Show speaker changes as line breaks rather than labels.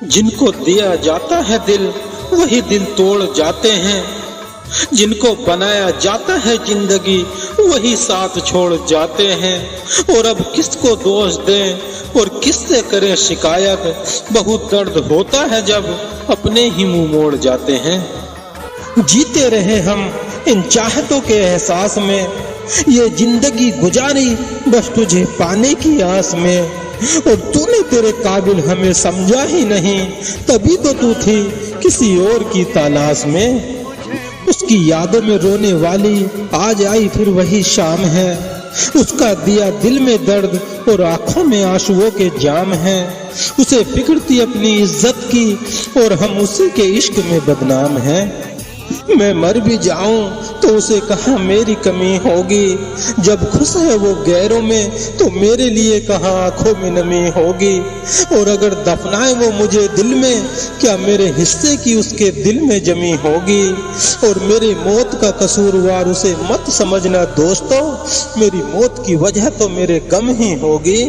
जिनको दिया जाता है दिल वही दिल तोड़ जाते हैं, जिनको बनाया जाता है जिंदगी वही साथ छोड़ जाते हैं। और अब किसको दोष दें और किससे करें शिकायत, बहुत दर्द होता है जब अपने ही मुंह मोड़ जाते हैं। जीते रहे हम इन चाहतों के एहसास में, ये जिंदगी गुजारी बस तुझे पाने की आस में। और तूने तेरे काबिल हमें समझा ही नहीं, तभी तो तू थी किसी और की तलाश में। उसकी यादों में रोने वाली आज आई फिर वही शाम है, उसका दिया दिल में दर्द और आंखों में आंसुओं के जाम है। उसे फिक्र थी अपनी इज्जत की और हम उसी के इश्क में बदनाम हैं। मैं मर भी जाऊं तो उसे कहा मेरी कमी होगी, जब खुश है वो गैरों में तो मेरे लिए कहा आंखों में नमी होगी। और अगर दफनाए वो मुझे दिल में, क्या मेरे हिस्से की उसके दिल में जमी होगी। और मेरी मौत का कसूरवार उसे मत समझना दोस्तों, मेरी मौत की वजह तो मेरे गम ही होगी।